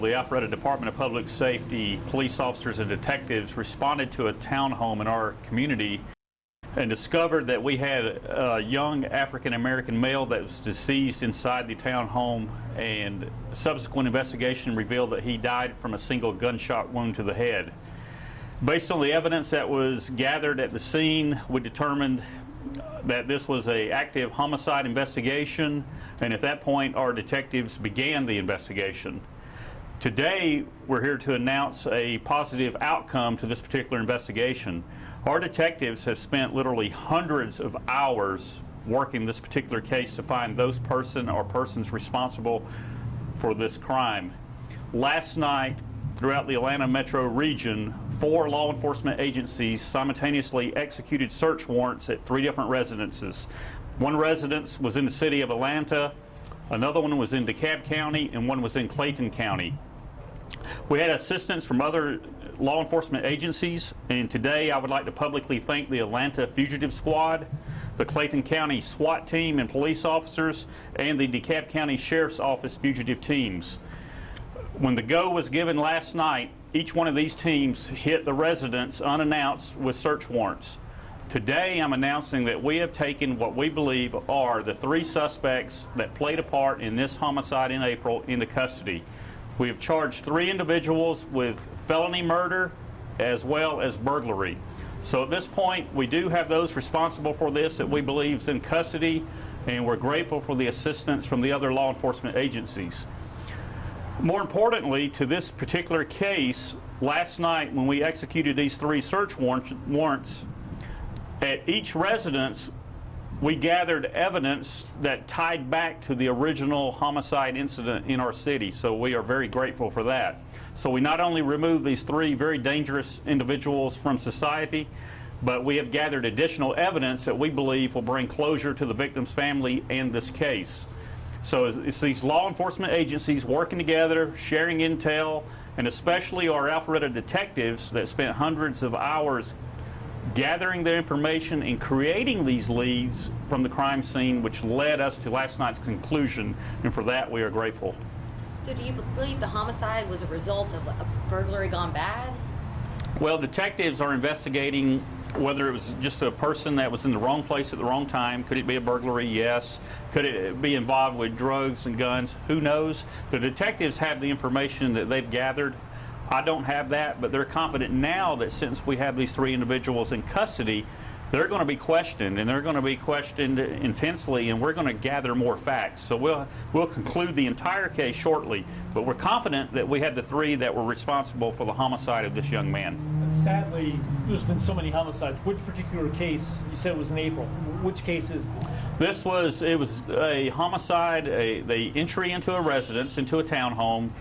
The Alpharetta Department of Public Safety police officers and detectives responded to a townhome in our community and discovered that we had a young African-American male that was deceased inside the townhome, and subsequent investigation revealed that he died from a single gunshot wound to the head. Based on the evidence that was gathered at the scene, we determined that this was an active homicide investigation, and at that point our detectives began the investigation. Today we're here to announce a positive outcome to this particular investigation. Our detectives have spent literally hundreds of hours working this particular case to find those person or persons responsible for this crime. Last night, throughout the Atlanta metro region, 4 law enforcement agencies simultaneously executed search warrants at 3 different residences. One residence was in the city of Atlanta, another one was in DeKalb County, and one was in Clayton County. We had assistance from other law enforcement agencies, and today I would like to publicly thank the Atlanta Fugitive Squad, the Clayton County SWAT team and police officers, and the DeKalb County Sheriff's Office fugitive teams. When the go was given last night, each one of these teams hit the residence unannounced with search warrants. Today I'm announcing that we have taken what we believe are the 3 suspects that played a part in this homicide in April into custody. We have charged 3 individuals with felony murder as well as burglary. So at this point, we do have those responsible for this that we believe is in custody, and we're grateful for the assistance from the other law enforcement agencies. More importantly, to this particular case, last night when we executed these 3 search warrants, at each residence we gathered evidence that tied back to the original homicide incident in our city, so we are very grateful for that. So we not only removed these 3 very dangerous individuals from society, but we have gathered additional evidence that we believe will bring closure to the victim's family and this case. So it's these law enforcement agencies working together, sharing intel, and especially our Alpharetta detectives that spent hundreds of hours gathering the information and creating these leads from the crime scene, which led us to last night's conclusion, and for that we are grateful. So do you believe the homicide was a result of a burglary gone bad? Well, detectives are investigating whether it was just a person that was in the wrong place at the wrong time. Could it be a burglary? Yes. Could it be involved with drugs and guns? Who knows? The detectives have the information that they've gathered. I don't have that, but they're confident now that since we have these 3 individuals in custody, they're going to be questioned, and they're going to be questioned intensely, and we're going to gather more facts. So we'll conclude the entire case shortly, but we're confident that we had the 3 that were responsible for the homicide of this young man. And sadly, there's been so many homicides. Which particular case, you said it was in April, which case is this? It was a homicide, the entry into a residence, into a townhome,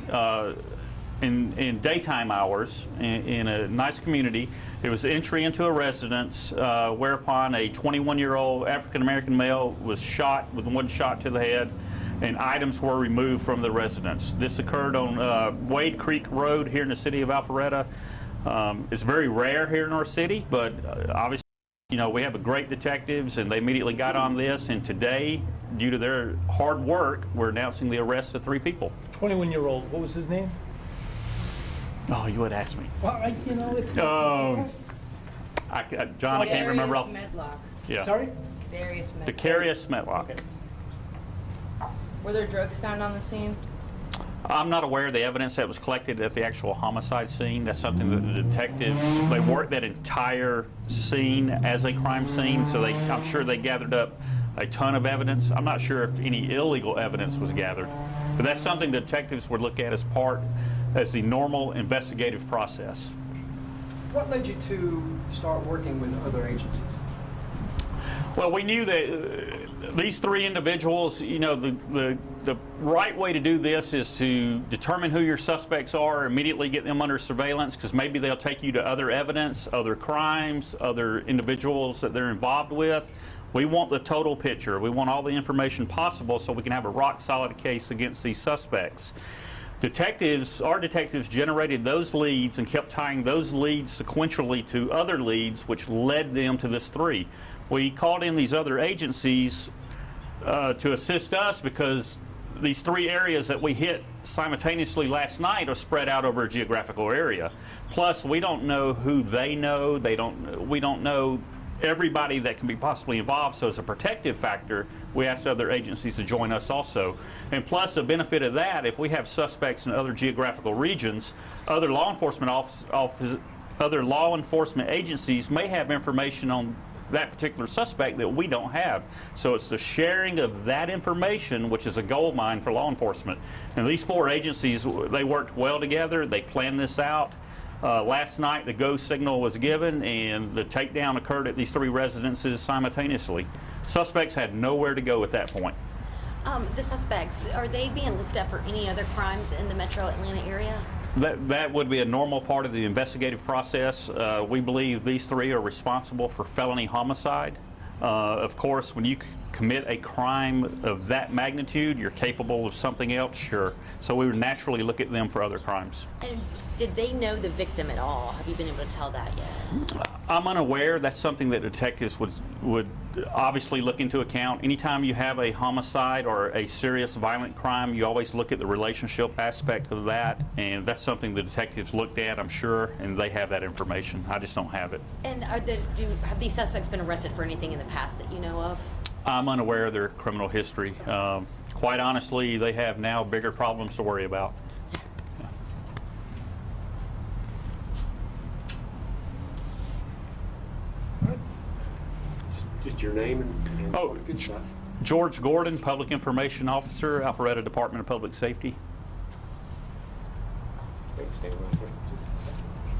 in daytime hours in a nice community. It was entry into a residence whereupon a 21-year-old African-American male was shot with 1 shot to the head, and items were removed from the residence. This occurred on Wade Creek Road here in the city of Alpharetta. It's very rare here in our city, but obviously, you know, we have great detectives, and they immediately got on this, and today, due to their hard work, we're announcing the arrest of 3 people. 21-year-old, what was his name? Oh, you would ask me. Well, you know, it's John, I can't remember. Medlock. Yeah. Sorry? Darius Medlock. Darius Medlock. Okay. Were there drugs found on the scene? I'm not aware of the evidence that was collected at the actual homicide scene. That's something that the detectives, they worked that entire scene as a crime scene, so I'm sure they gathered up a ton of evidence. I'm not sure if any illegal evidence was gathered, but that's something the detectives would look at as the normal investigative process. What led you to start working with other agencies? Well, we knew that these 3 individuals, you know, the right way to do this is to determine who your suspects are, immediately get them under surveillance, because maybe they'll take you to other evidence, other crimes, other individuals that they're involved with. We want the total picture. We want all the information possible so we can have a rock-solid case against these suspects. Our detectives generated those leads and kept tying those leads sequentially to other leads, which led them to this 3. We called in these other agencies to assist us because these three areas that we hit simultaneously last night are spread out over a geographical area. Plus, we don't know who they know. We don't know everybody that can be possibly involved. So as a protective factor, we asked other agencies to join us also. And plus, the benefit of that, if we have suspects in other geographical regions, other law enforcement other law enforcement agencies may have information on that particular suspect that we don't have. So it's the sharing of that information which is a gold mine for law enforcement. And these four agencies, they worked well together. They planned this out. Last night the go signal was given and the takedown occurred at these three residences simultaneously. Suspects had nowhere to go at that point. The suspects, are they being looked at for any other crimes in the metro Atlanta area? That would be a normal part of the investigative process. We believe these three are responsible for felony homicide. Of course, when you commit a crime of that magnitude, you're capable of something else, sure. So we would naturally look at them for other crimes. And did they know the victim at all? Have you been able to tell that yet? I'm unaware. That's something that detectives would obviously look into account. Anytime you have a homicide or a serious violent crime, you always look at the relationship aspect of that, and that's something the detectives looked at, I'm sure, and they have that information. I just don't have it. And have these suspects been arrested for anything in the past that you know of? I'm unaware of their criminal history. Quite honestly, they have now bigger problems to worry about. Just your name and Oh, good stuff. George Gordon, Public Information Officer, Alpharetta Department of Public Safety.